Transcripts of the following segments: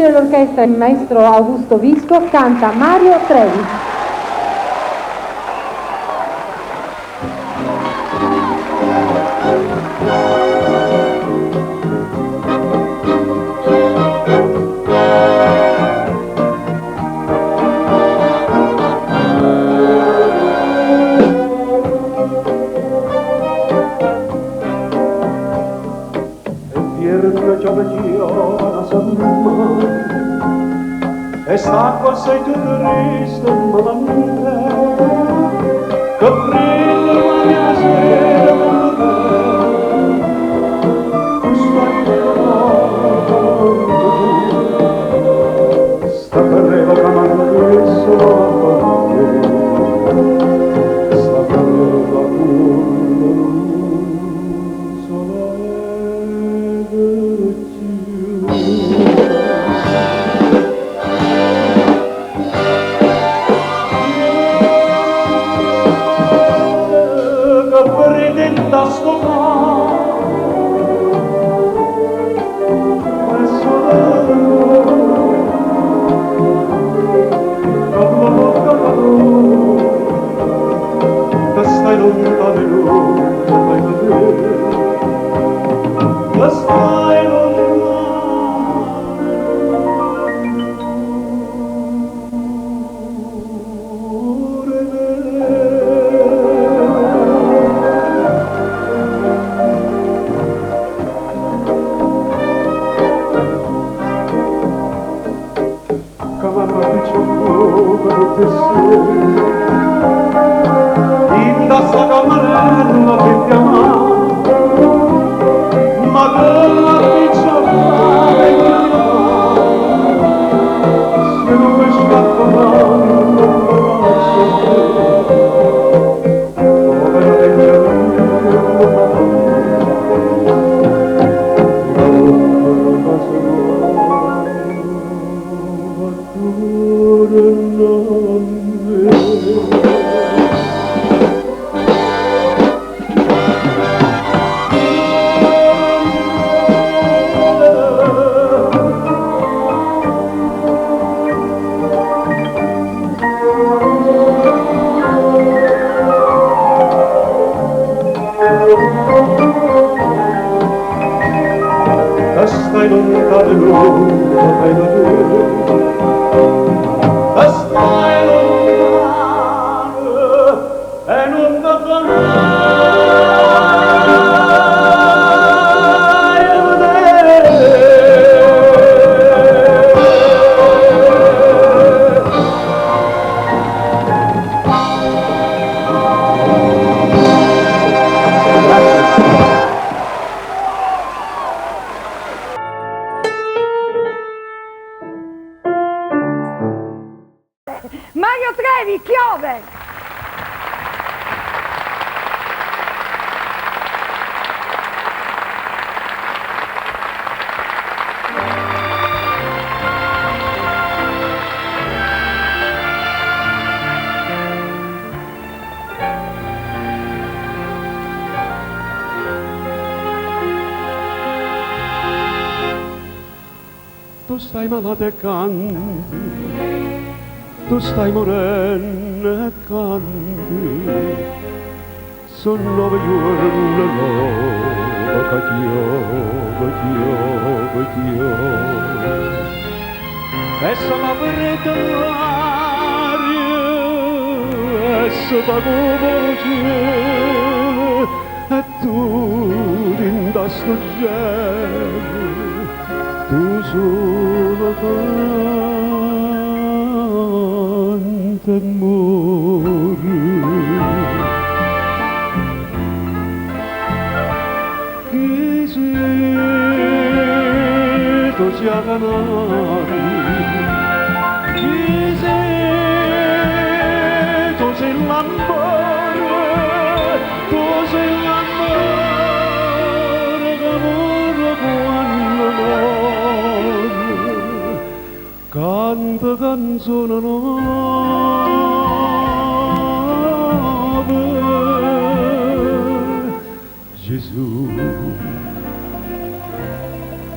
dirigere l'orchestra il maestro Augusto Visco, canta Mario Trevi. Esta cosa tu triste, mamma mia, che prende la mia sera con te. Sta carrera che manca solo sta carrera Mario Trevi, Chiove! Tu stai malata e canti, tu stai morendo e canti, sono 9 giorni l'uomo che piove. E sono aperto l'aria, e sono voce, e tu in sto cielo, tu solo canta amore. Che se tu sia canari, che se tu sei l'amore, tu sei l'amore che muore quando muore. Canta canzone nuova, Gesù.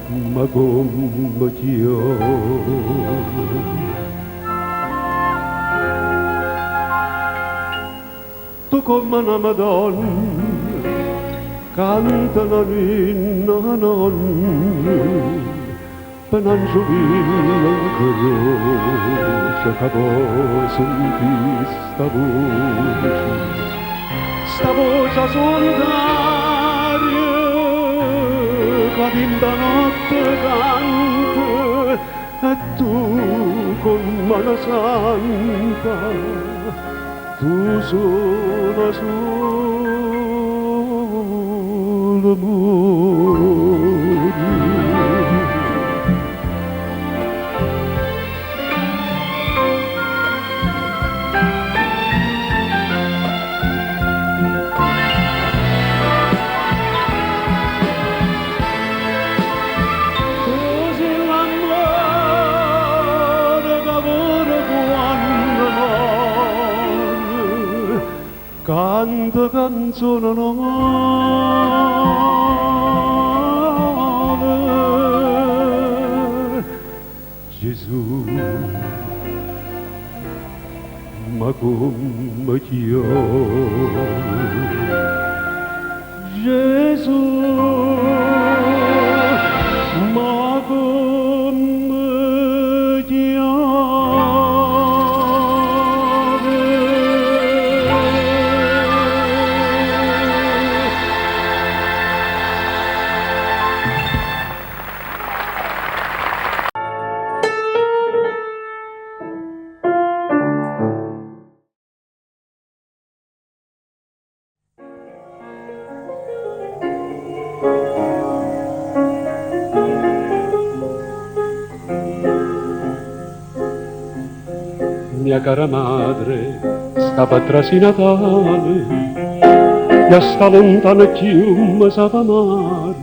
ma come chiove. Tu come una Madonna canta la ninna nonna per non giovire croce che può sentire sta voce solitaria che d'inda notte canta e tu con mano santa tu sola amore. Così l'amore che ora quando muore canta canzone nuova. Gesù, ma come chiove. Gesù, ma come chiove. Mia cara madre, stava trasi Natale, e sta lontana chiuma sava mare,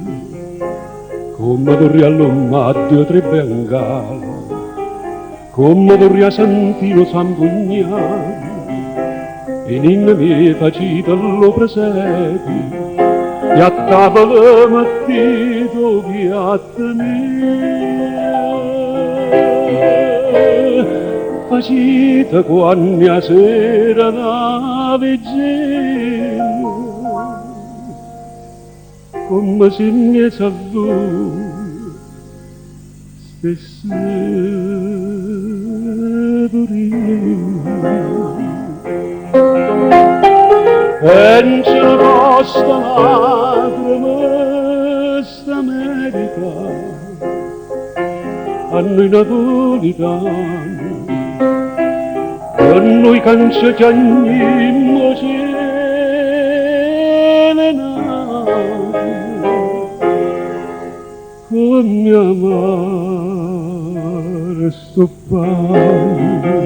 come vorrei all'ummare 2 o 3 bengale, come vorrei sentire lo sampugnare, e ninna mi facita lo presepi, e a tavola mattito piatta mia. Facita quando sera da vigilia, come se ne savui stesse e non ce ne costa lacrime sta merita a noi napolitani. Per noi cancelliamo serenate, come amare sto pane.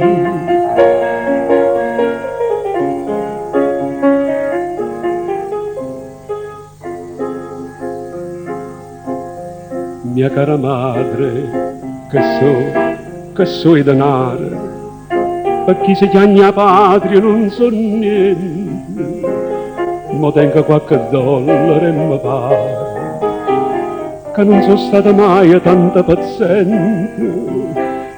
Mia cara madre, che so i denari, per chi si chiama patria non so niente, ma tengo qualche dollaro e mi pare che non sono stata mai tanta paziente,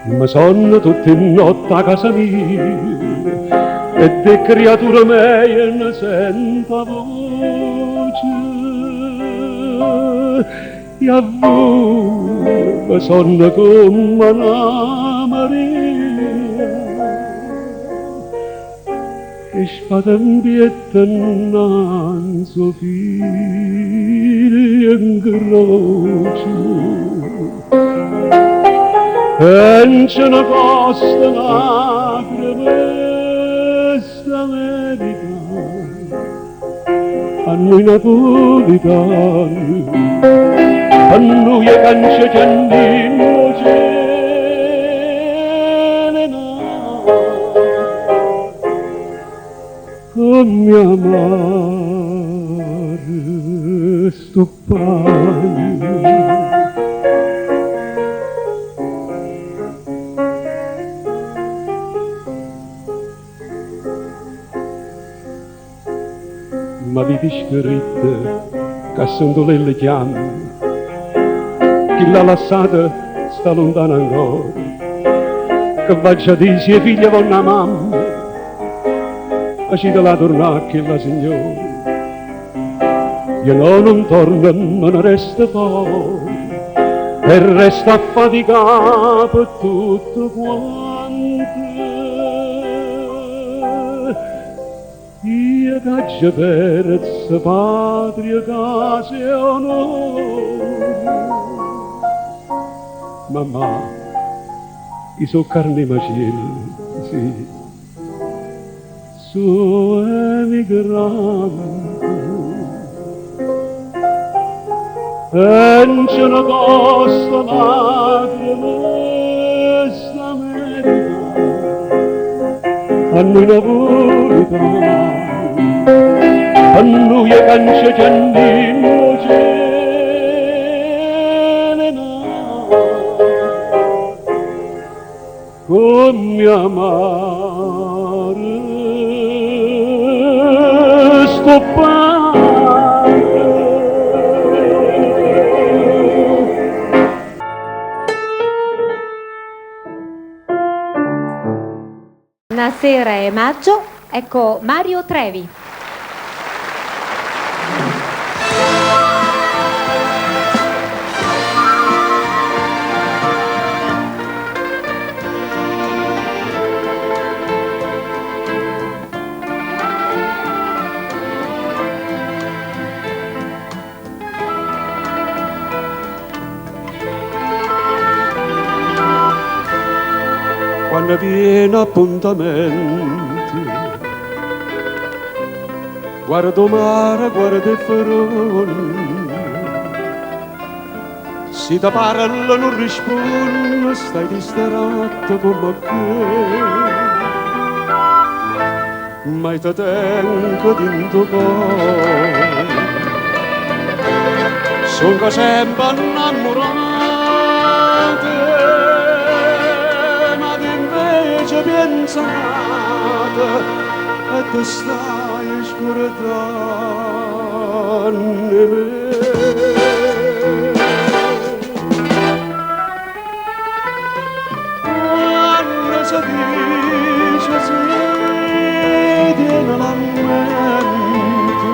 ma sono tutte notte a casa mia e di creatura mia ne sento voce. E a voi sono come una Maria che spatambietta innanzi figli in croce e non ce ne costa lacrime sta verità a noi napolitani, a noi è cancia giannino serenata, come amare sto pane. Ma vi scritto che sono le chiamme chi l'ha lasciata sta lontana ancora, che faccia di sia figlia con una mamma, e ci la tornare che la signora, io non torno, ma ne resta fuori, e resta affaticato per tutto quanto. Io caccio perezza, patria, casa e onore. Mamma, i so carne macelli, sì, su emigrante. E non c'è una costa madre, questa America, a noi napolitani, a noi è cancia giannino come amare sto pane. Buonasera e maggio, ecco Mario Trevi. Quando viene appuntamento, guardo mare, guardo il farone, si ti parla non risponde, stai distratto come che, mai ti tengo dentro cuore, sono sempre innamorato. Pensata e tu stai scordando me. Quando si dice si tiene la mente,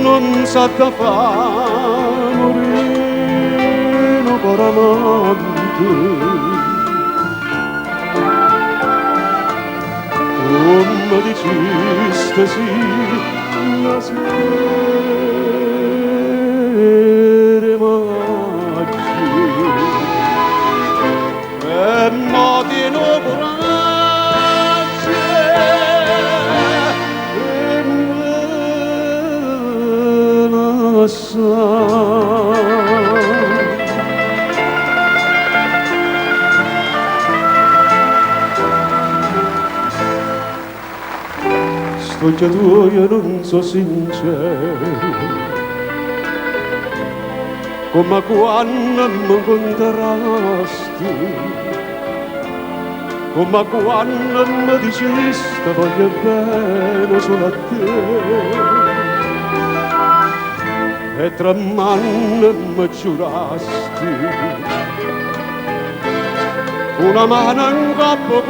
non sa da fare morire per amante. Come diceste sì, la sera maggi, e modi no coraggio, e me la sa. Oggi tu io non so sincero, come quando mi incontrasti, come quando mi dicesti voglio bene solo a te, e tra mano mi giurasti, una mano in capo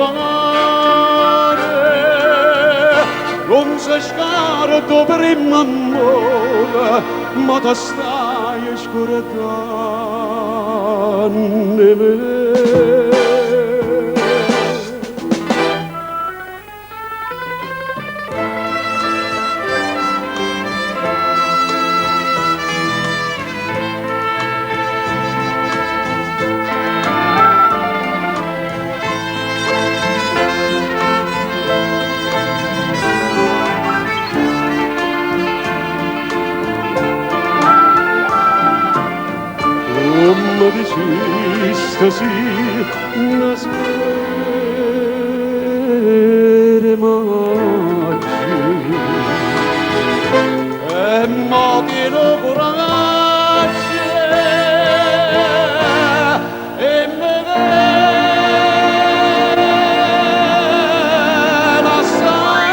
non si scarto prima amore, ma ti stai scordando me. Come diceste sì, una sera maggi, e modi no coraggio, e me la sai.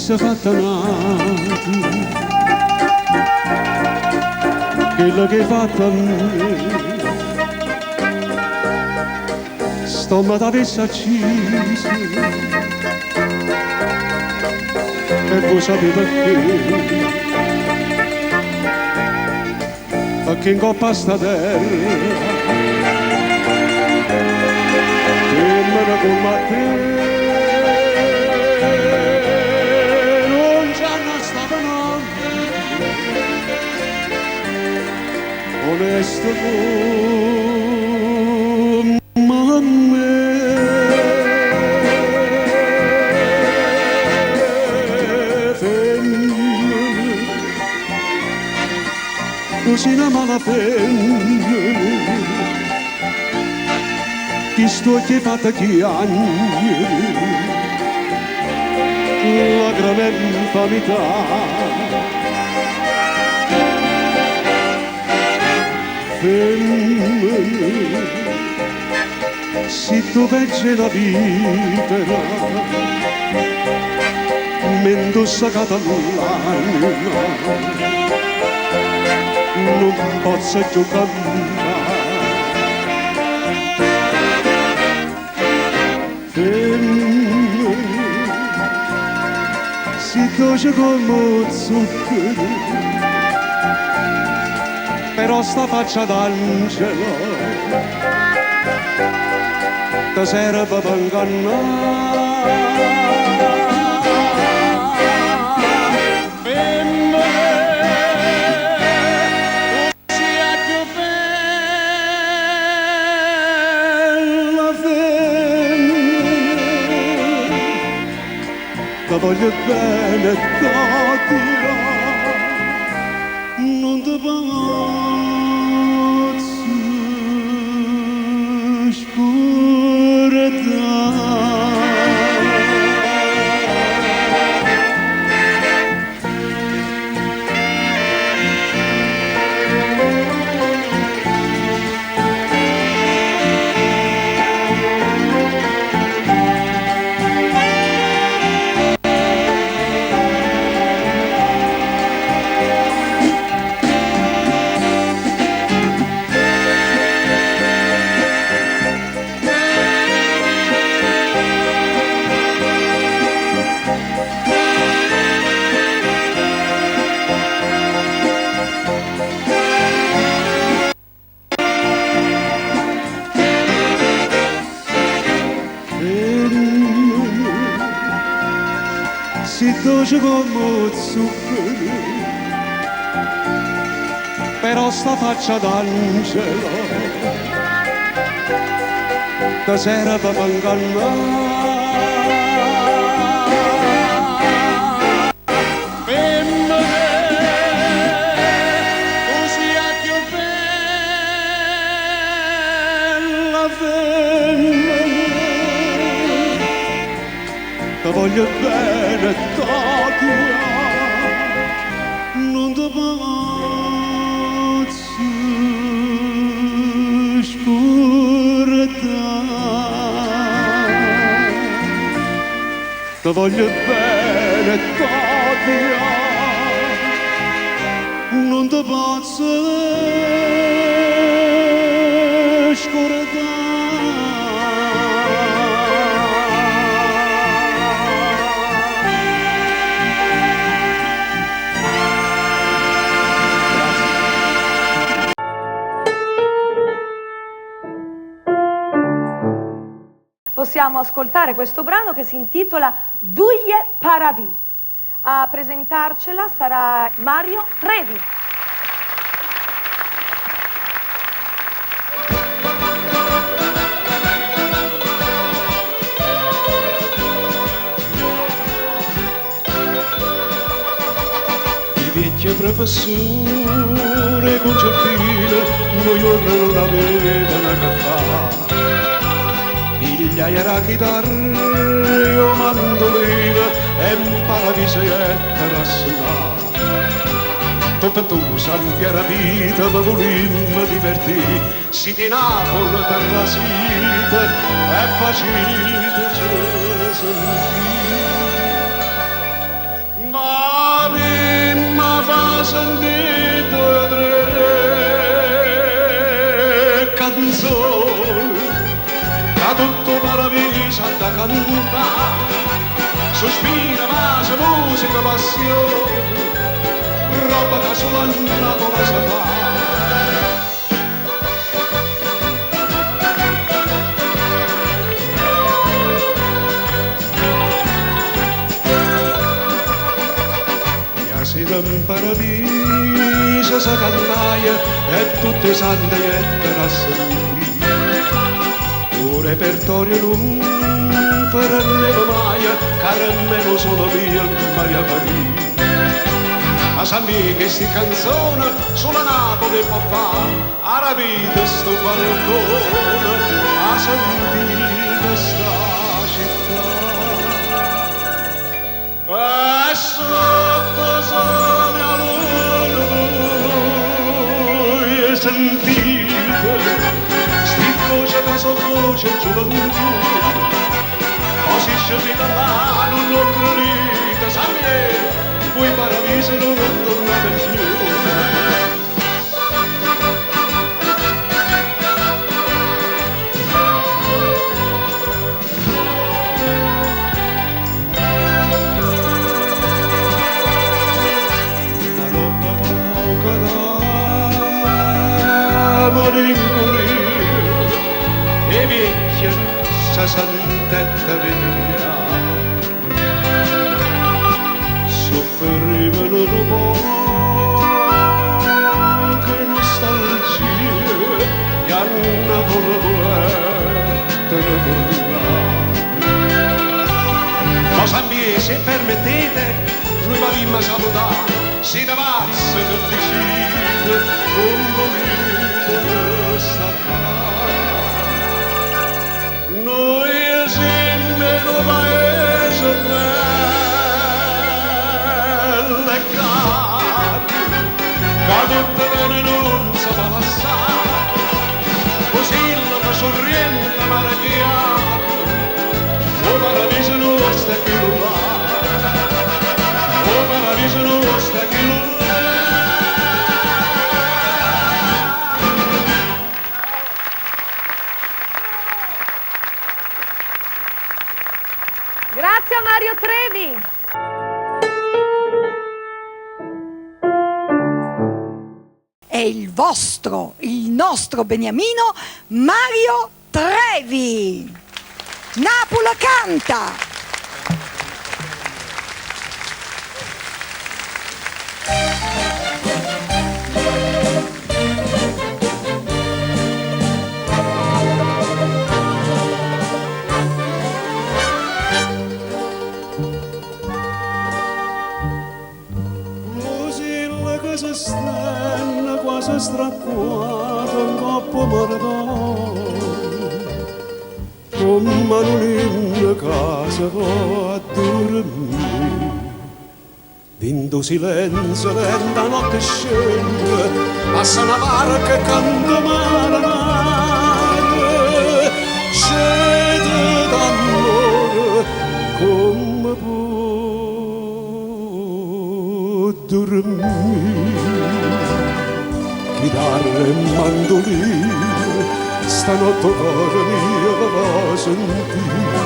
avesse fatta nato, quello che hai fatto a me, sto ma t'avesse acciso, e voi sapete perché in coppa a sta terra, che me ne colma a te, non c'è una stata notte, onesto come a me. Così la mala penne, chi sto che fatta chi anni, la grande infamità. Femmine, se tu vegge la vita, m'indossa catalana, non posso più cantare. Femmine, si dolce come zucchero, però sta faccia d'angelo ti serve per ingannare. Ti voglio bene, Totira, non ti posso scordare. Si dolce come zucchero, però sta faccia d'angelo ti serve per ingannare. Femmine, così è più bella, femmine, ti voglio bene, Totira, non ti posso scordare. Ti voglio bene, Totira, non ti posso scordare. Possiamo ascoltare questo brano che si intitola Duje Paravi. A presentarcela sarà Mario Trevi. I vecchi professori con certine noi non avevano a fare. Pigliai la chitarra, io mandolina e imparavi seietta a suonare. Dopo tu santi la vita, ma volimmo divertire, si di Napoli per la sita e facite sentire. sentito tre canzoni da tutto paradiso da cantare, sospira, pace, musica, passione, roba che solo a Napoli si fa. Siete in paradiso, si cantaia e tutte le sante che sentire. Un repertorio non prendeva mai, caramelo solo via Maria Maria. Ma sappi che sti canzoni solo a Napoli fa fare, a vita sto balcone, a sentire sta città. E sotto sole a lui sentite, sti voce che so voce gioventù, così scendete là, non lo credete, sapete, voi paradiso non tornate più. E vecchia sa santetta via soffrivano un po' che nostalgia e a Napoli volete tornare. Ma Sambier, se permettete, noi va a salutare, siete pazzi che decide un volete staccare. Noi siamo in un paese bello e caro, che tutte le non si fa passare, così la sorriente maragliata, o paradiso nostro è che lo va, o paradiso nostro è che lo va. Grazie a Mario Trevi. È il nostro beniamino Mario Trevi. Napoli canta. Cosa strana, quasi strappato un coppo maradona, come non in casa va a dormire. Dinto silenzio lenta notte scende, passa una barca e canta marinare, scende d'amore come può dormire. Chitarra e mandolino, stanotte cuore mio va sentire,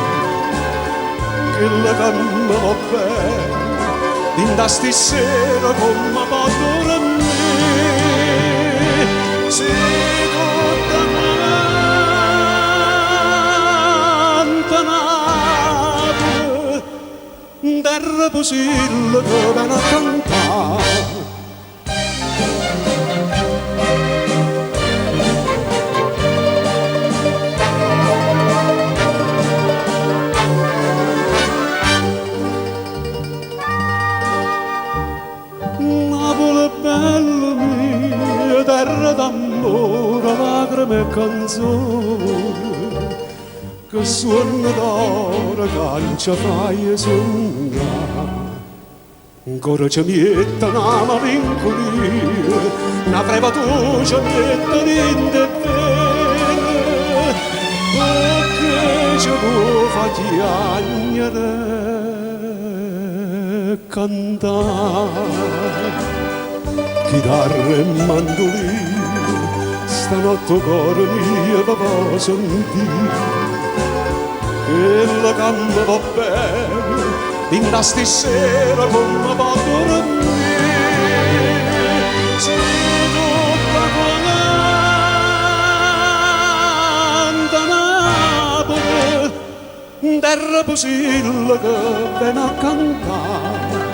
che la canna va bene, in da stasera come può dormire, se tutta quanta Napoli, terra possibile che viene a cantare. Terra d'amore, lacrime e canzoni, che suona d'oro, cancia fai e sognare. Ancora ci metta una malinconia, una preva ci metta niente bene, perché ci può far chiagnere e cantare. chitarra e mandolino, stanotte cuore mio va sentire. E la gamma va bene, in da stasera come va a dormire. Se tutta quanta Napoli, terra posilla che viene a cantare.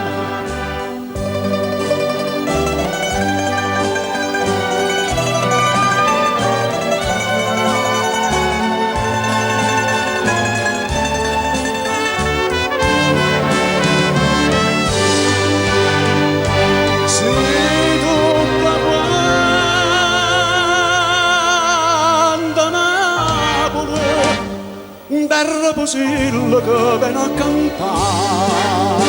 Terra posilla che viene a cantare.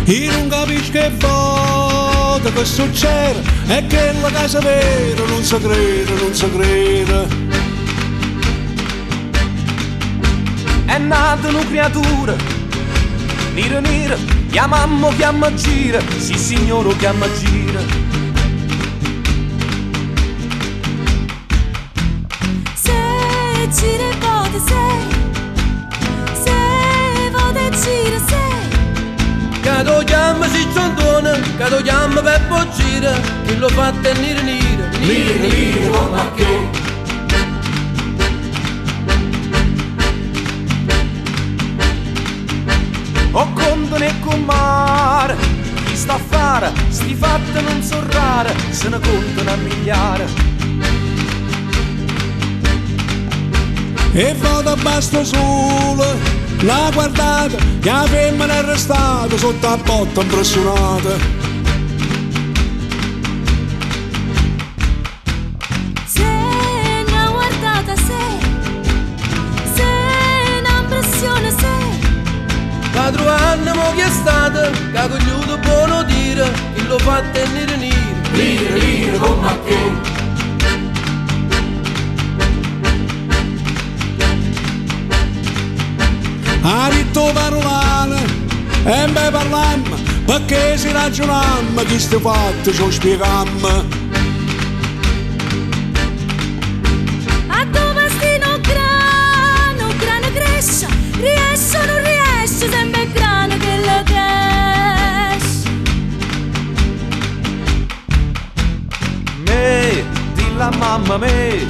Io non capisco che volta che succede, è che la casa vera non si crede, non si crede. È nata una creatura, nera nera, chiamammo chiama gira, sì signore chiama gira. Se gira e vota se vota e gira se. Cado chiama si ciondona, cado chiama per gira, che lo fa tenere nera, nera nera come che. O conto né con mare, chi sta a fare, sti fatti non so rare, se ne contano a migliaia. E vado a basta solo, la guardata, che la femmina è arrestata sotto a botta impressionata. Se ne guardata se ne impressione se. Quattro anni mo che è stata, che ha cogliuto buono dire, che lo fa tenere nero, nero nero come che. Ha detto parolane, e me parlammo, perché si ragionammo, chi sti fatti ci spieghammo. A dove sti non grano cresce, riesce o non riesce, sempre il grano che lo cresce. Me, dilla mamma me,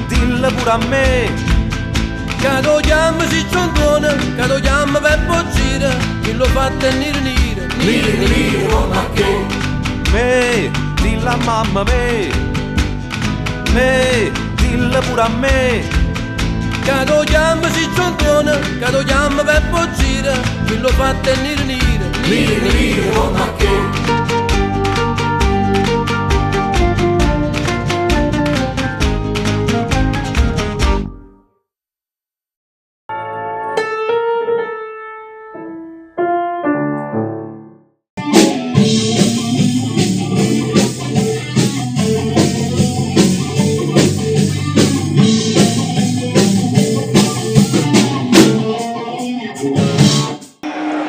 dilla pure a me. Cado chiama si ciondona, cado chiama per gira, che lo fa tenere nera, nera nera come che. Me, dilla mamma me, dilla pure a me. Cado chiama si ciondona, cado chiama per gira, che lo fa tenere nera, nera nera come che.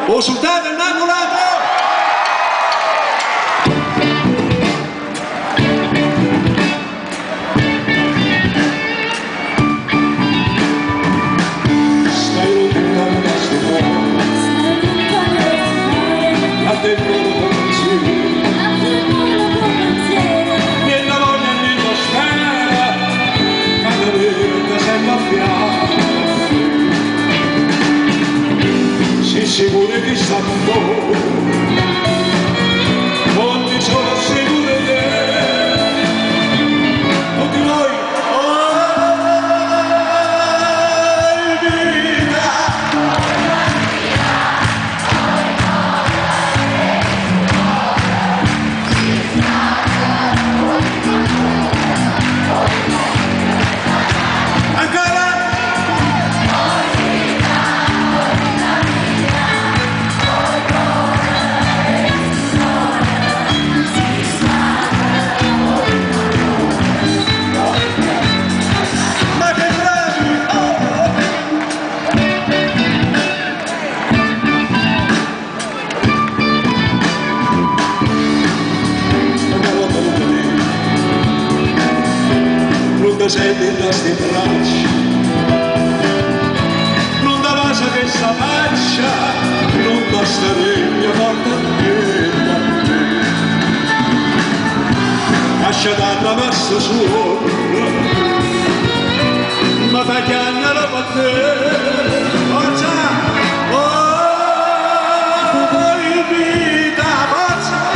O soldato innamorato! mi senti in nostri braccia, non da base che sta faccia, non basta regna porta niente a te. Lascia dalla massa suona, ma fai chiamare per te, forza, oh, vita, forza.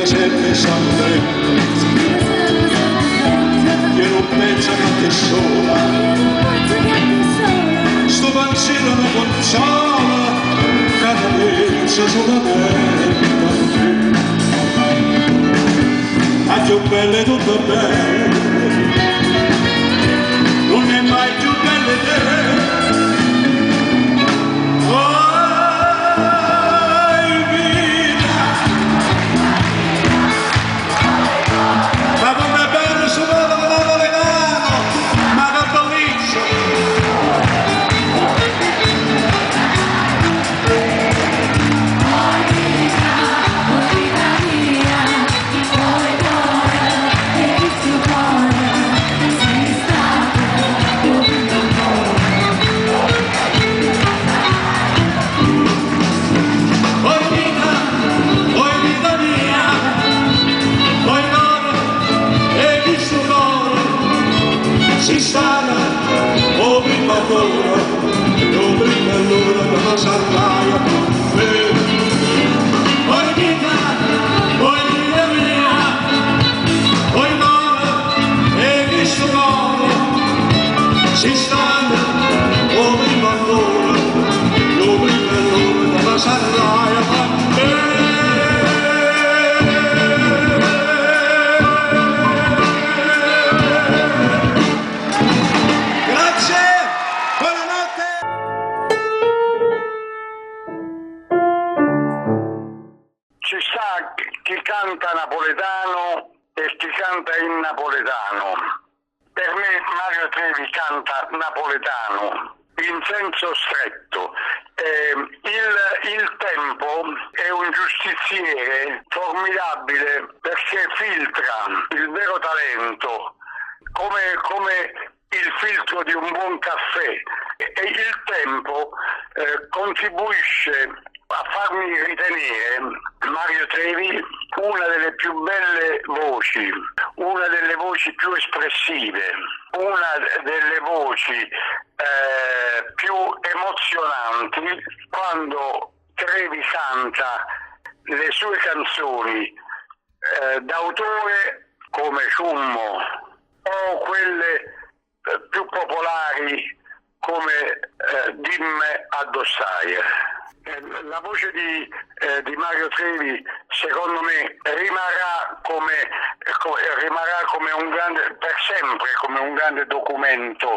Sempre sofferenza, che non pensa che te sola, sto pensiero non consola, cada pensa solamente a te. A più belle tutto bene, non è mai più belle te. Napoletano e chi canta in napoletano. Per me Mario Trevi canta napoletano in senso stretto. Il Tempo è un giustiziere formidabile perché filtra il vero talento come il filtro di un buon caffè, e il Tempo contribuisce a farmi ritenere Mario Trevi una delle più belle voci, una delle voci più espressive, una delle voci più emozionanti quando Trevi canta le sue canzoni d'autore come Ciummo o quelle più popolari come Dimme addossai. La voce di Mario Trevi secondo me rimarrà come un grande, per sempre come un grande documento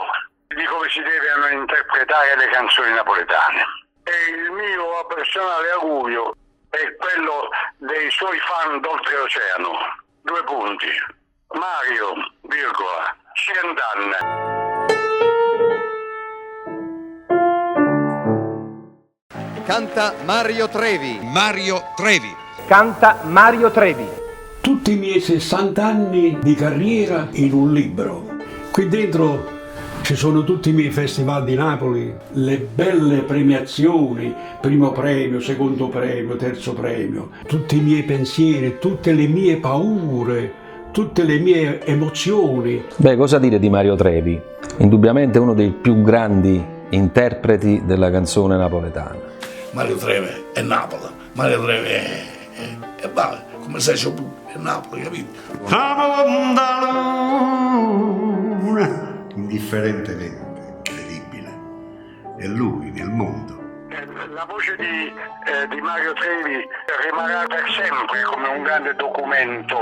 di come si devono interpretare le canzoni napoletane. E il mio personale augurio è quello dei suoi fan d'oltreoceano. 2 punti. Mario, virgola, 100 anni. Canta Mario Trevi. Mario Trevi. Canta Mario Trevi. Tutti i miei 60 anni di carriera in un libro. Qui dentro ci sono tutti i miei festival di Napoli, le belle premiazioni, primo premio, secondo premio, terzo premio, tutti i miei pensieri, tutte le mie paure, tutte le mie emozioni. Beh, cosa dire di Mario Trevi? Indubbiamente uno dei più grandi interpreti della canzone napoletana. Mario Trevi è Napoli, Mario Trevi è vale, come sei tu, è Napoli, capito? Indifferentemente credibile, è lui nel mondo. La voce di Mario Trevi rimarrà per sempre come un grande documento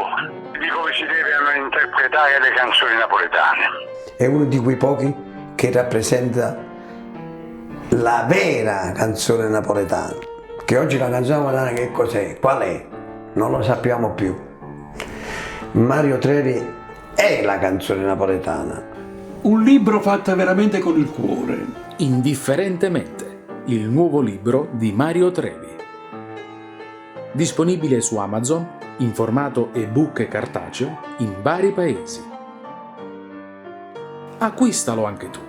di come si devono interpretare le canzoni napoletane. È uno di quei pochi che rappresenta la vera canzone napoletana. Che oggi la canzone napoletana che cos'è? Qual è? Non lo sappiamo più. Mario Trevi è la canzone napoletana. Un libro fatto veramente con il cuore. Indifferentemente, il nuovo libro di Mario Trevi. Disponibile su Amazon in formato ebook e cartaceo in vari paesi. Acquistalo anche tu.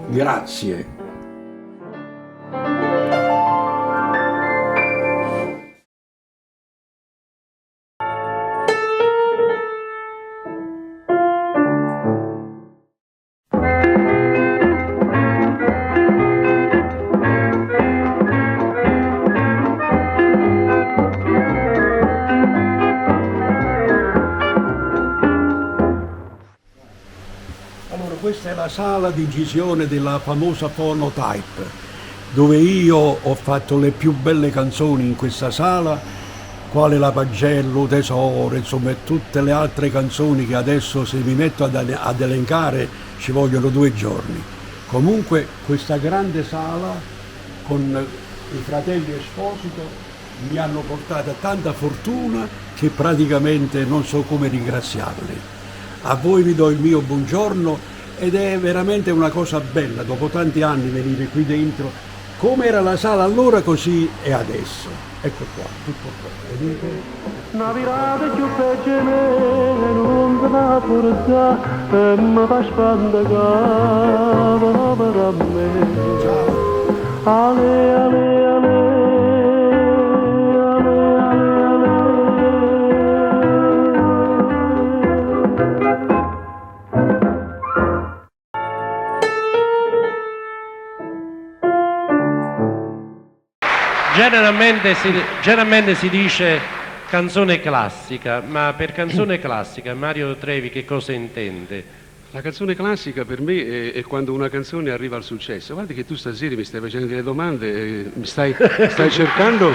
Grazie. Questa è la sala di incisione della famosa Phonotype, dove io ho fatto le più belle canzoni in questa sala, quale La Pagello, Tesoro, insomma tutte le altre canzoni che adesso se mi metto ad elencare ci vogliono 2 giorni. Comunque questa grande sala con i fratelli Esposito mi hanno portato tanta fortuna che praticamente non so come ringraziarli. A voi vi do il mio buongiorno. Ed è veramente una cosa bella, dopo tanti anni venire qui dentro, come era la sala allora così è adesso. Ecco qua, tutto qua, vedete? Una virata più peggio non te la porta e mi fa spandacare per me. Ale, ale, ale. Generalmente si dice canzone classica, ma per canzone classica Mario Trevi che cosa intende? La canzone classica per me è quando una canzone arriva al successo. Guardi che tu stasera mi stai facendo delle domande, mi stai cercando...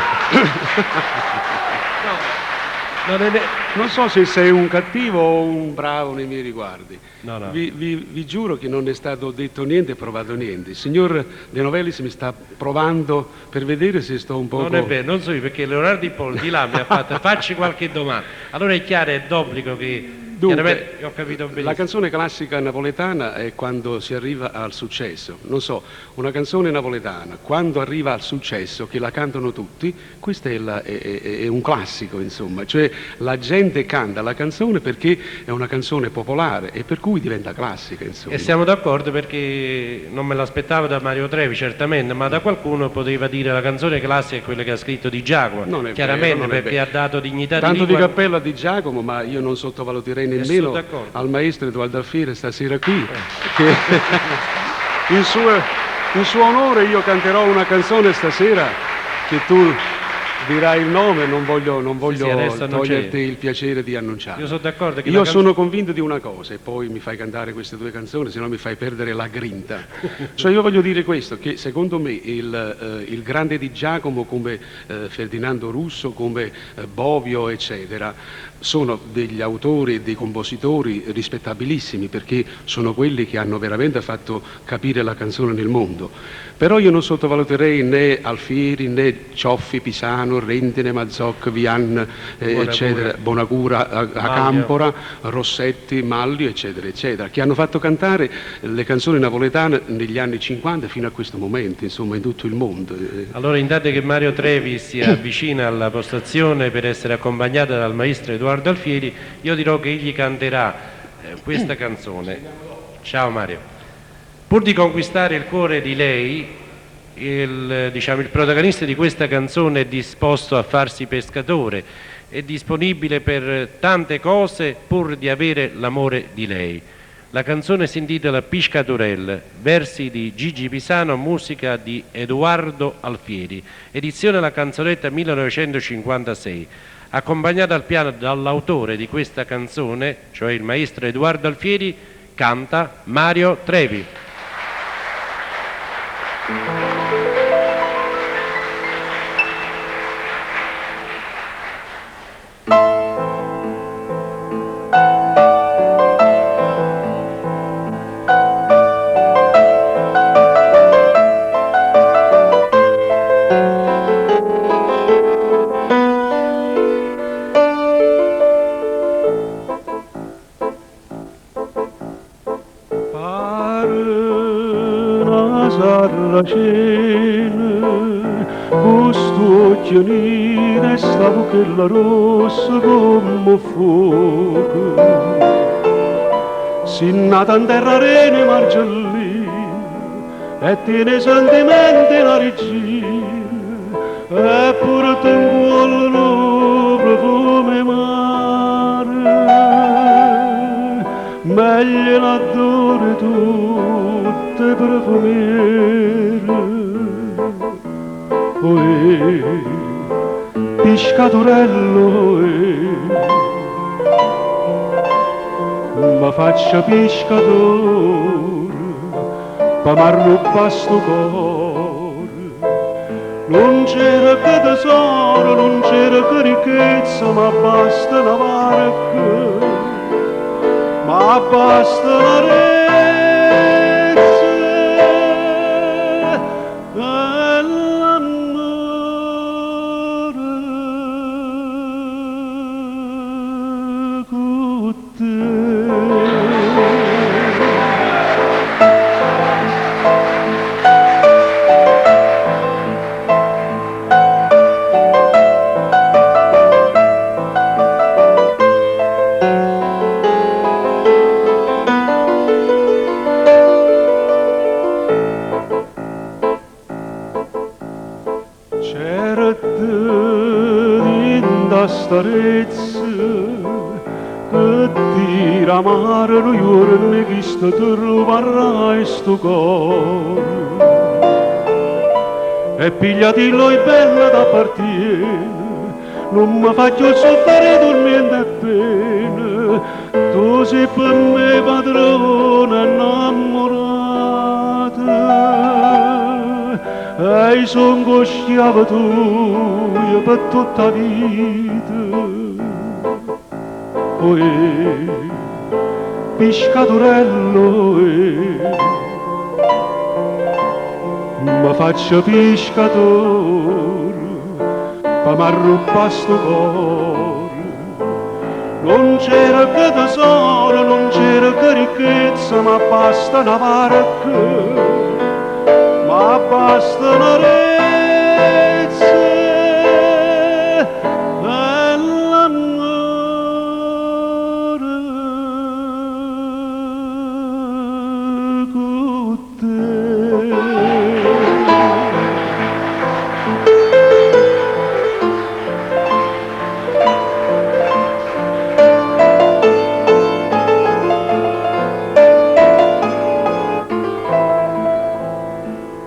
Non so se sei un cattivo o un bravo nei miei riguardi. No. Vi giuro che non è stato detto niente e provato niente. Il signor De Novellis mi sta provando per vedere se sto un po'... Non è vero, non so io, perché Leonardo Di Pol di là mi ha fatto facci qualche domanda. Allora è chiaro, è d'obbligo che... Dunque, ho capito benissimo. La canzone classica napoletana è quando si arriva al successo. Non so, una canzone napoletana, quando arriva al successo, che la cantano tutti, questo è un classico, insomma. Cioè la gente canta la canzone perché è una canzone popolare e per cui diventa classica, insomma. E siamo d'accordo, perché non me l'aspettavo da Mario Trevi, certamente, ma da qualcuno poteva dire la canzone classica è quella che ha scritto Di Giacomo. Non è chiaramente, vero, perché ha dato dignità tanto di di cappello a Di Giacomo, ma io non sottovaluterei nemmeno al maestro Edoardo Alfieri stasera qui, che in suo onore io canterò una canzone stasera che tu dirai il nome, non voglio toglierti il piacere di annunciare. Io sono d'accordo che io sono convinto di una cosa, e poi mi fai cantare queste 2 canzoni, se no mi fai perdere la grinta. Cioè io voglio dire questo, che secondo me il grande Di Giacomo come Ferdinando Russo, come Bovio, eccetera, sono degli autori e dei compositori rispettabilissimi, perché sono quelli che hanno veramente fatto capire la canzone nel mondo. Però io non sottovaluterei né Alfieri, né Cioffi, Pisano, Rendine, Mazzoc, Vian, eccetera, Bonacura, Acampora, Rossetti, Mallio, eccetera, eccetera, che hanno fatto cantare le canzoni napoletane negli anni 50 fino a questo momento, insomma, in tutto il mondo. Allora, intanto che Mario Trevi si avvicina alla postazione per essere accompagnato dal maestro Edoardo Alfieri, io dirò che egli canterà questa canzone. Ciao Mario. Pur di conquistare il cuore di lei, il protagonista di questa canzone è disposto a farsi pescatore, è disponibile per tante cose pur di avere l'amore di lei. La canzone si intitola Piscaturelle, versi di Gigi Pisano, musica di Edoardo Alfieri, edizione La Canzonetta 1956. Accompagnata al piano dall'autore di questa canzone, cioè il maestro Edoardo Alfieri, canta Mario Trevi. lì restavo quella rossa come fuoco, si nata in terra rene margellina e tiene sentimenti la regina, eppure te inguolano profume mare, meglio l'adore tutte profumiere. Piscatorello, ma faccia piscatore, pa m'arrubba sto cuore. Non c'era che tesoro, non c'era che ricchezza, ma basta una barca, ma basta una rete. Starezza che ti ramarano giorni che sto tu rubarai sto cuore e pigliatilo e bella da partire, non mi faccio soffrire dormendo e pena, tu sei per me padrona innamorata e son cosciava tua per tutta vita. Piscatorello, ma faccio piscatore, pa m'arrubba sto cuore. Non c'era che tesoro, non c'era che ricchezza, ma basta una barca, ma basta una rete.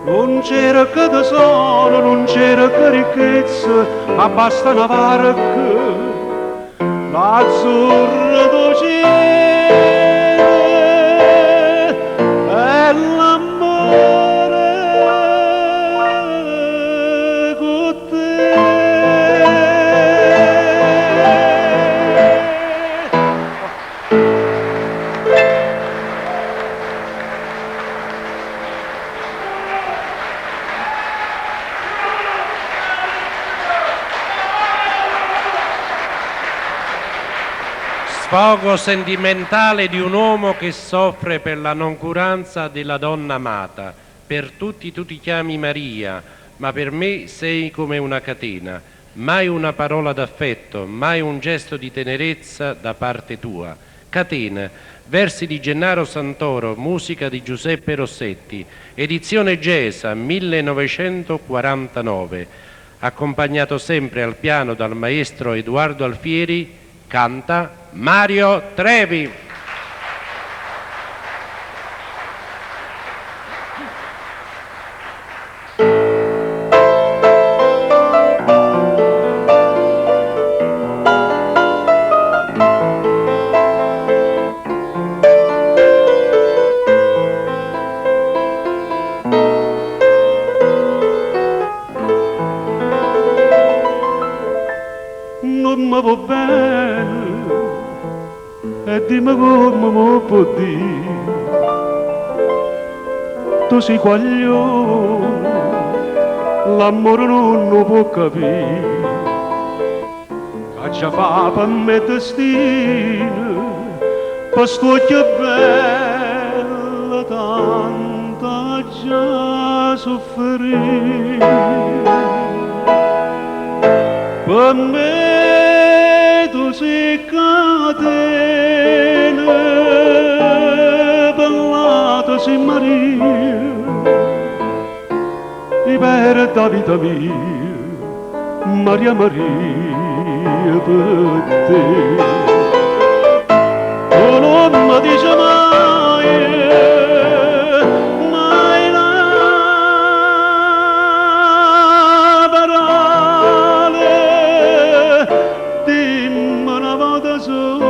Non c'era che tesoro, non c'era che ricchezza, ma basta una barca, l'azzurra d'oceano e l'amore con te. Sfogo sentimentale di un uomo che soffre per la noncuranza della donna amata. Per tutti tu ti chiami Maria, ma per me sei come una catena. Mai una parola d'affetto, mai un gesto di tenerezza da parte tua. Catena, versi di Gennaro Santoro, musica di Giuseppe Rossetti, edizione Gesa 1949, accompagnato sempre al piano dal maestro Edoardo Alfieri, canta Mario Trevi. Non mi va bene e dimmi come mi può dire, tu sei guaglione, l'amore non lo può capire, che già fa per me destino, per sto occhio bello tanta già soffrire. per me tu sei catene, ballata sei Maria, liberta vita mia, Maria Maria per te. Tu non mi dici mai, mai una parola, dimmi una volta sola,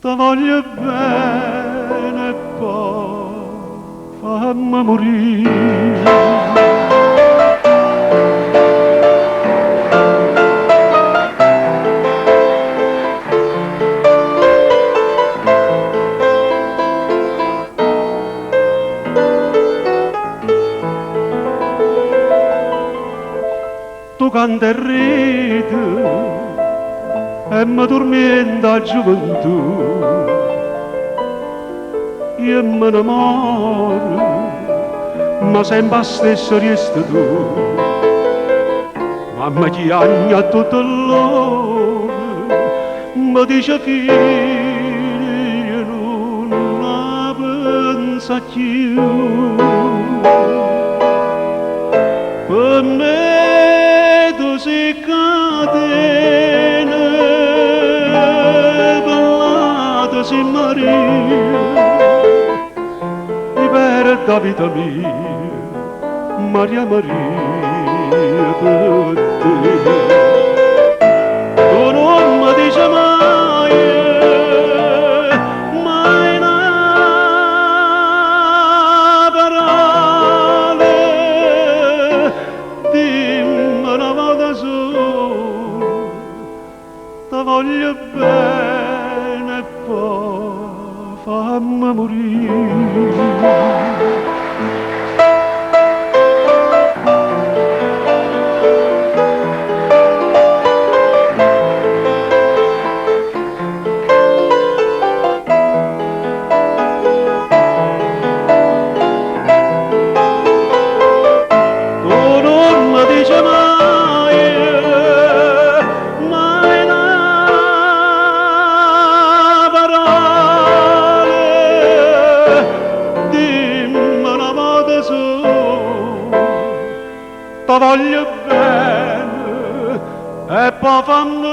ti voglio bene e poi fammi morire. Tu canta e ride e mi tormenta la gioventù, io mi innamoro, ma sempre stesso resti tu. Mamma chiagna tutto l'ora, mi dice figlio non la pensa più. Per me tu sei catena, ballata sei Maria, liberta vita mia, Maria Maria per te. Tu non mi dici mai, mai una parola, dimmi una volta sola, ti voglio bene e poi fammi morire. Voglio bene e poi fammi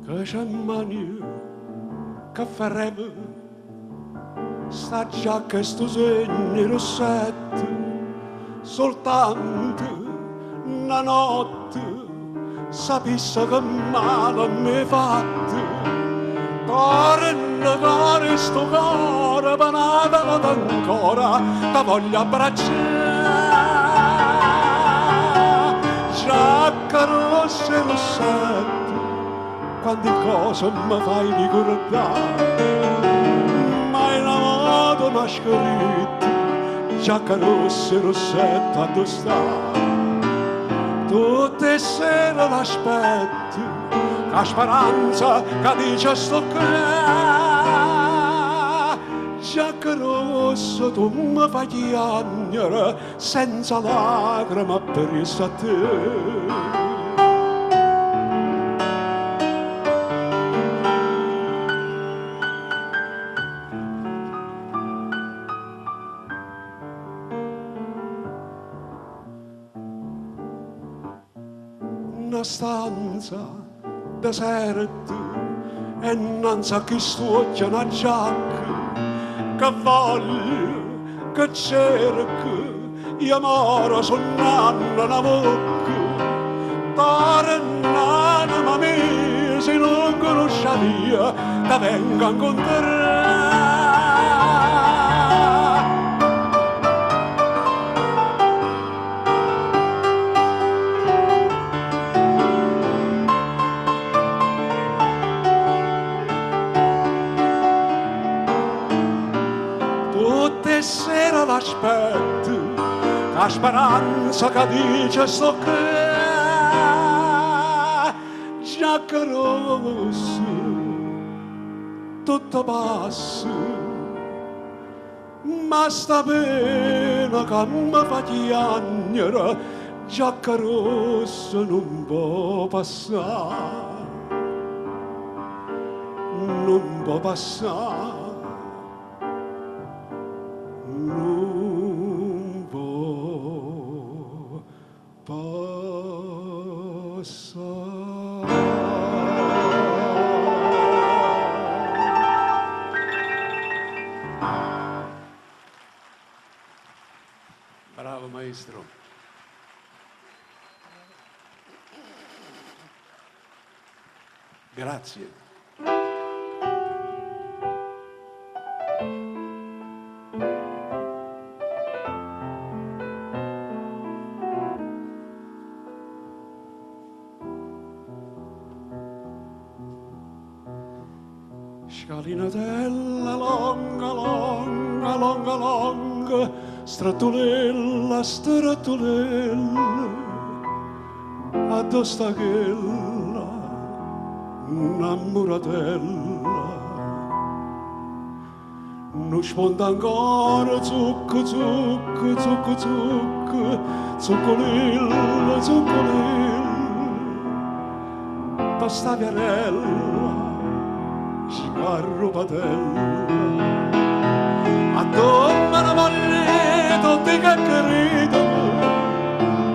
che c'è mani che faremo sta già che sto segno rossetto soltanto una notte sapesse che male mi hai fatto cuore sto cuore panata ancora ti voglio abbracciare giacca rossa e rossetto quante cose mi fai ricordare, mai una moto mi ha scritto, giacca rossa e rossetta a tu sta. Tutte le sere l'aspetto, la speranza che dice sto qua. Giacca rossa tu mi fai piangere, senza lacrime per a te. una stanza deserta e innanzi a chi stuocchia una giacca che voglio, che cerco, io moro sul nanno una bocca, tornano ma me se non conosce via, da venga a incontrare. Tutte sera l'aspetto, la speranza che dice sto che giacca rossa, tutto passa, ma sta pena che mi fa piangere, giacca rossa non può passare, non può passare. Non può passare. Bravo maestro. Grazie. Scalinatella longa, longa, longa, longa, strattolella, strattolella, addosta quella, innamoratella. Non sponda ancora zucco, zucco, zucco, zucco, zuccolilla, zuccolilla, pasta viarella, scarro patella, addosso una moglie tutti che grido,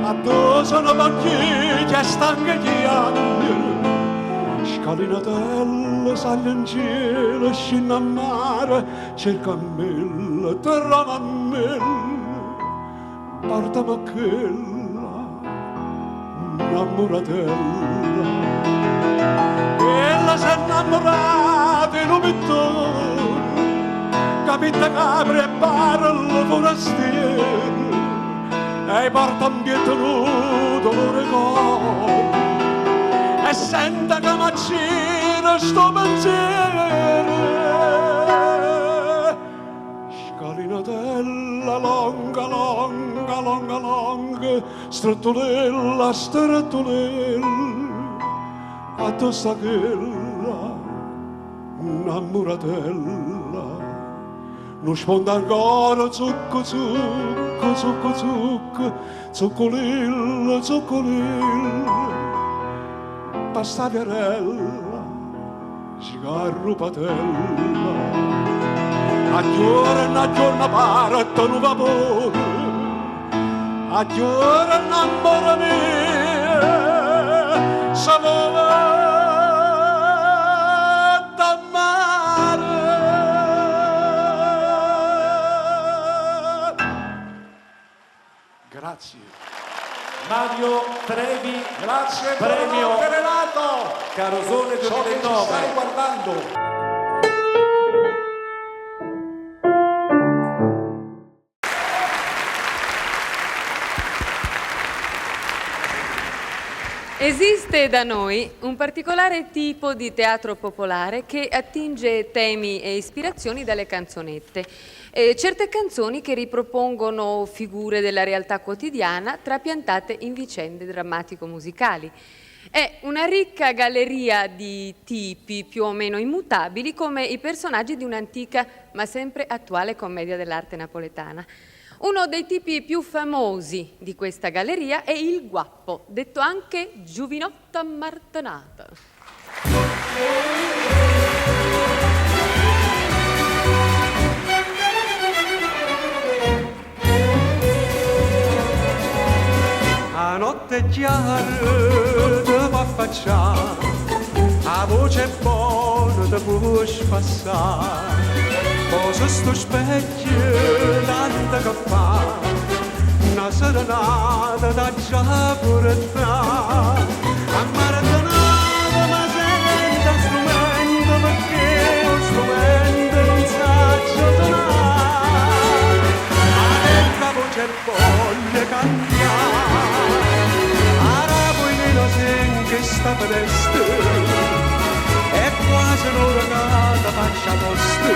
addosso una banchiglia stanca di anni, scalinatella sale in cielo, scende a mare, cerca a mille, trova a mille, portami a quella, innamoratella. Quella si è innamorata in un pittore, capita capre e parla forastiere, e porta un dietro nudo cuore, e sente che m'accira sto pensiero. Scalinatella longa, longa, longa, longa, strattolella, strattolella, addosso a quella, innamoratella. Non sponda ancora zucco, zucco, zucco, zucco, zuccolilla, zuccolilla, pasta viarella, scarro patella. A giorno parte un vapore, a giorno amore mio, sapore d'amare. Grazie. Mario Trevi, Grazie, premio Renato. Carosone 2009. So che ci stai guardando. Esiste da noi un particolare tipo di teatro popolare che attinge temi e ispirazioni dalle canzonette. Certe canzoni che ripropongono figure della realtà quotidiana trapiantate in vicende drammatico-musicali. È una ricca galleria di tipi più o meno immutabili come i personaggi di un'antica ma sempre attuale commedia dell'arte napoletana. Uno dei tipi più famosi di questa galleria è il guappo, detto anche giovinotta martenata. A notte notte chiara ti può affacciare, la voce è buona ti può spassare, cosa sto specchio tanto che fa, una serenata da già portare, a maratonata ma senza strumento perché lo strumento non sa suonare, ma la voce voglia cantare, ora poi ne sente sta festa, è quasi un'ora che ti faccia posto,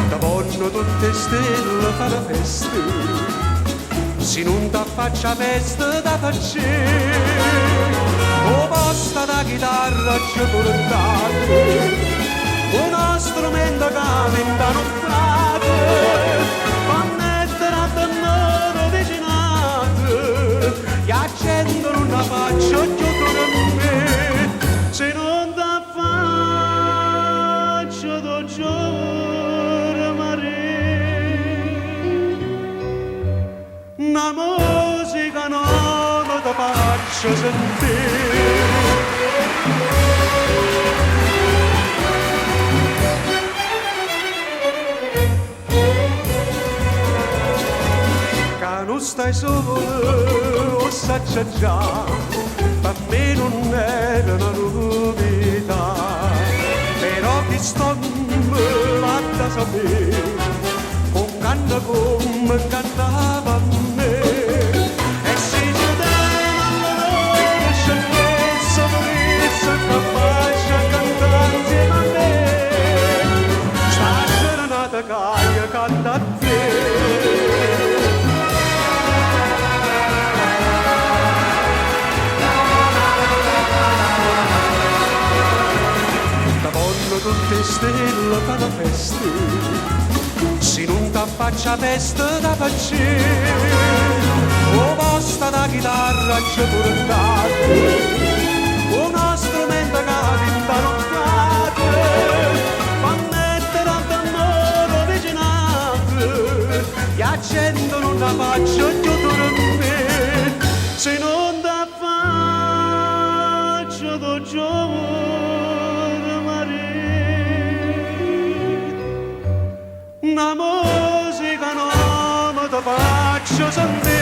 da voglio tutte stelle fa la festa, se non ti faccia festa da facere, o posta da chitarra ci portate, uno strumento che venta nottate, fa mettere a tenore vicinato, gli accendono una faccia giotto da me, se non ti faccio do giorno mare, una musica nuova ti faccio sentire. Non stai solo, lo saggio già, per me non era una novità, però chi sto là da sapere, con canna come cantava a me, e se ci dava l'amore, scioltezza, purezza, capace a cantare insieme a me, stasera nata che canta a te. Tutte stelle fa la festa, se non ti faccia festa da facere, o posta da chitarra ci portate, uno strumento che vinta nottate, fa mettere a tenore vicinato, gli accendono una faccia giù da me, se non ti faccio do giorno una musica nuova ti faccio sentire.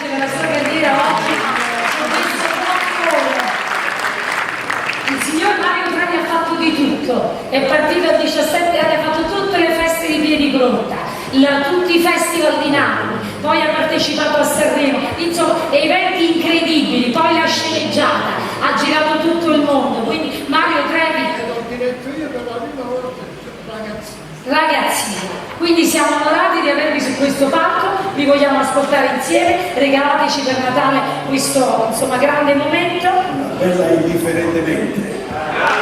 Nella sua carriera oggi ho visto il signor Mario Trevi ha fatto di tutto, è partito a 17 anni, ha fatto tutte le feste di Piedigrotta, tutti i festival di Napoli, poi ha partecipato a Sanremo, insomma eventi incredibili, poi la sceneggiata, ha girato tutto il mondo, quindi Mario Trevi ragazzino, quindi siamo onorati di avervi su questo palco, vi vogliamo ascoltare insieme, regalateci per Natale questo insomma grande momento. Bella indifferentemente.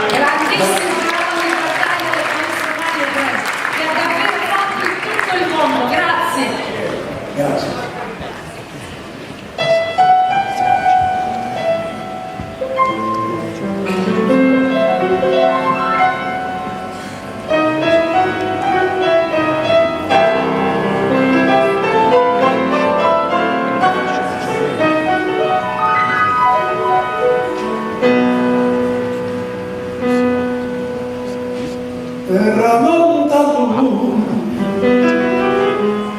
Grandissimo bravo di battaglia del maestro Mario Trevi, che ha davvero fatto in tutto il mondo, grazie. Grazie. Tramonta tu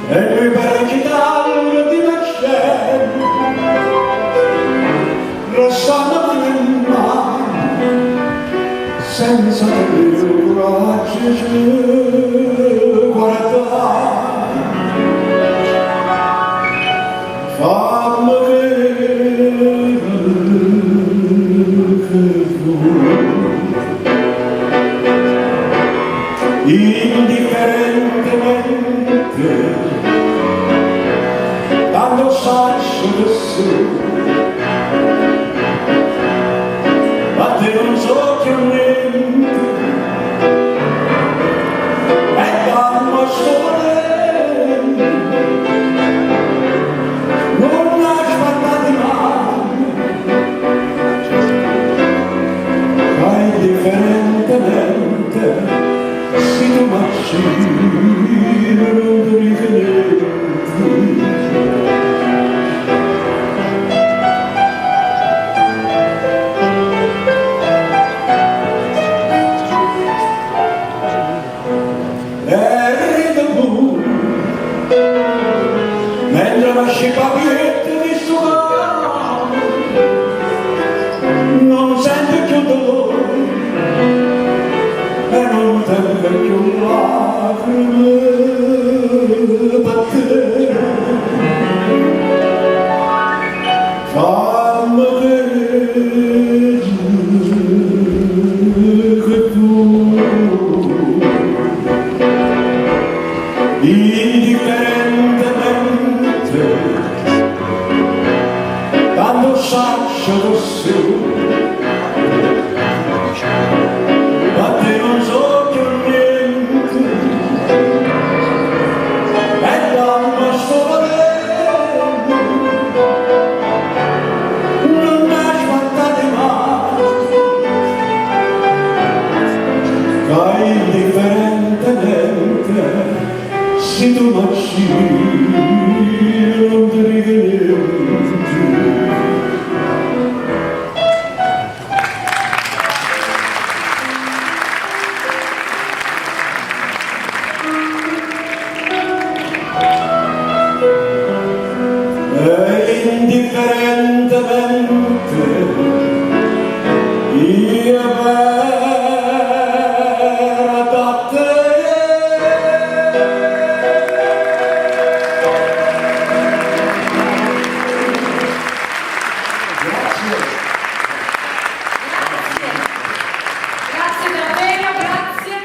e lui per chitarra di Marcello restano nel mare senza più coraggio di guardare, fammi vedere che vuoi indifferentemente, quando saccio che sei, ma te non so che niente, e quando sto volendo, non la mentre lasci papillette di suonare, non senti più dolore e non senti più lacrime per te. Fammi vedere che tu indifferentemente tanto saccio su, ma te non so più niente e l'anima sto valendo, non mi ascoltate mai, che indifferentemente se tu nasci non ti richiedi. E indifferentemente io vera da te. Grazie davvero, grazie.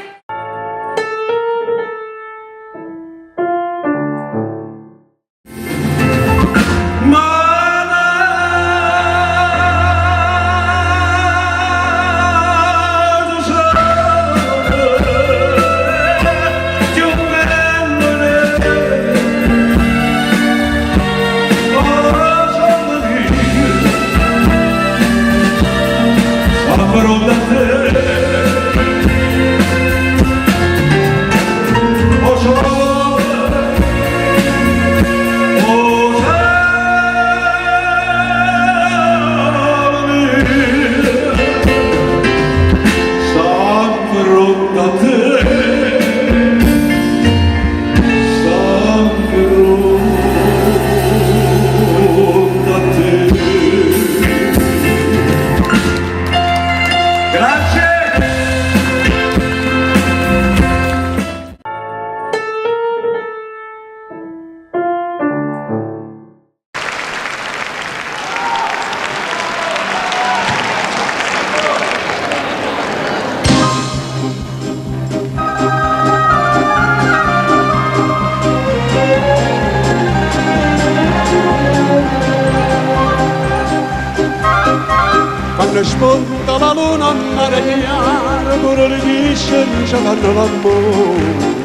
Quando spunta la luna a mare chiaro, pure le pesci ci fanno l'amore.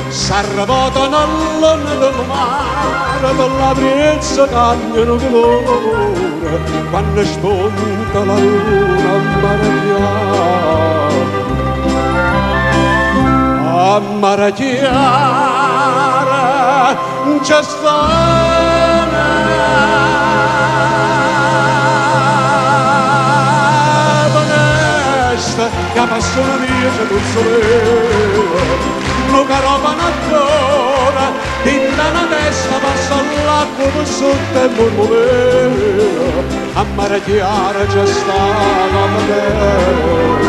S'arrabotano all'onda del mare, per la brezza cambiano colore. Quando spunta la luna a mare chiaro, a mare chiaro c'è che passione mia c'è non soleva, l'unica roba n'ancora, dinna una testa passa l'acqua per sotto e murmureva, a mare chiaro c'è stata a vedere.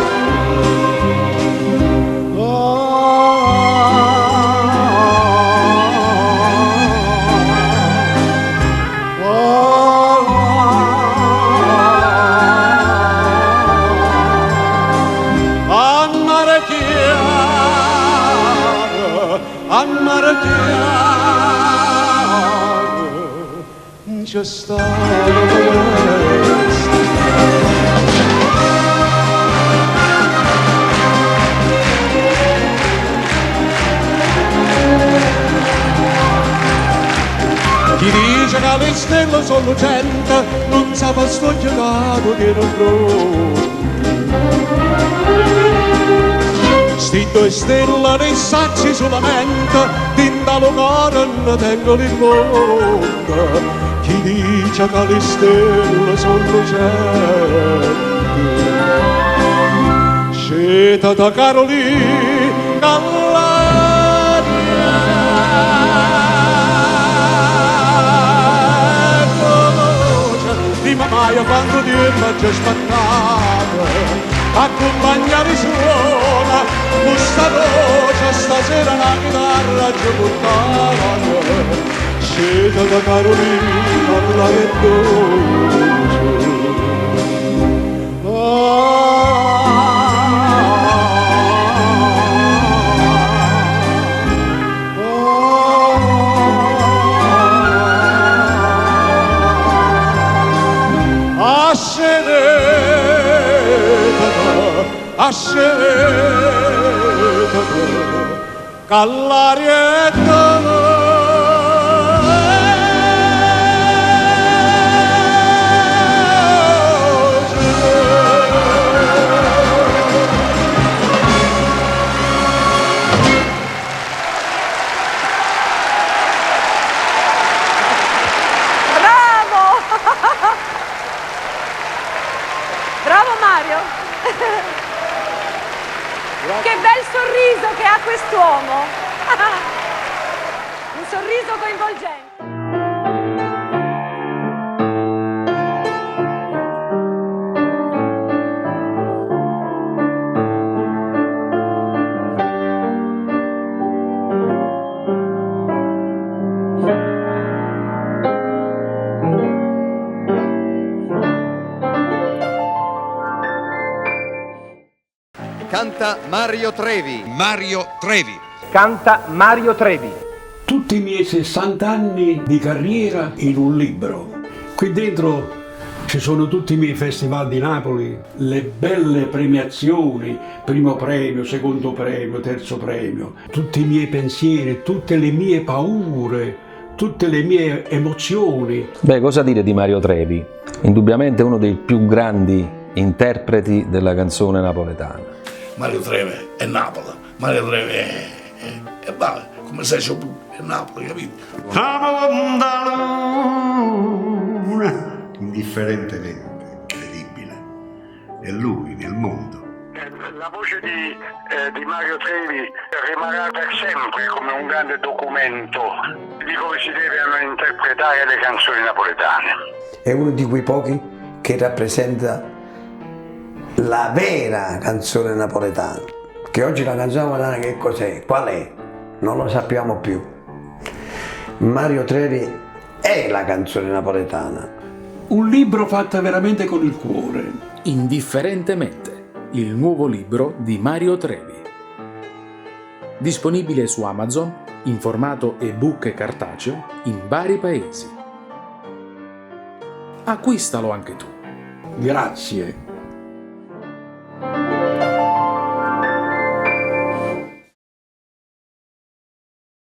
C'è stata chi dice che le stelle sono lucente non sa sto giocato che non trovo. Sti due stelle nei sacci solamente tinta lo cuore non tengo il mondo. Chi dice che le stelle sono lucenti sceta da Carolina Callaria già aspettato, accompagnare suona, questa voce stasera una chitarra ci portava. Sceta da Carolina, la che dolce. Asceta, Callarietta. Bravo Mario! Che bel sorriso che ha quest'uomo! Un sorriso coinvolgente. Canta Mario Trevi. Mario Trevi. Canta Mario Trevi. Tutti i miei 60 anni di carriera in un libro. Qui dentro ci sono tutti i miei festival di Napoli, le belle premiazioni, primo premio, secondo premio, terzo premio, tutti i miei pensieri, tutte le mie paure, tutte le mie emozioni. Beh, cosa dire di Mario Trevi? Indubbiamente uno dei più grandi interpreti della canzone napoletana. Mario Trevi è Napoli, Mario Trevi è vale, come sei tu, è Napoli, capito? Indifferentemente credibile, è lui nel mondo. La voce di Mario Trevi rimarrà per sempre come un grande documento di come si devono interpretare le canzoni napoletane. È uno di quei pochi che rappresenta la vera canzone napoletana, che oggi la canzone napoletana che cos'è? Qual è? Non lo sappiamo più. Mario Trevi è la canzone napoletana. Un libro fatto veramente con il cuore. Indifferentemente, il nuovo libro di Mario Trevi. Disponibile su Amazon in formato ebook e cartaceo in vari paesi. Acquistalo anche tu. Grazie.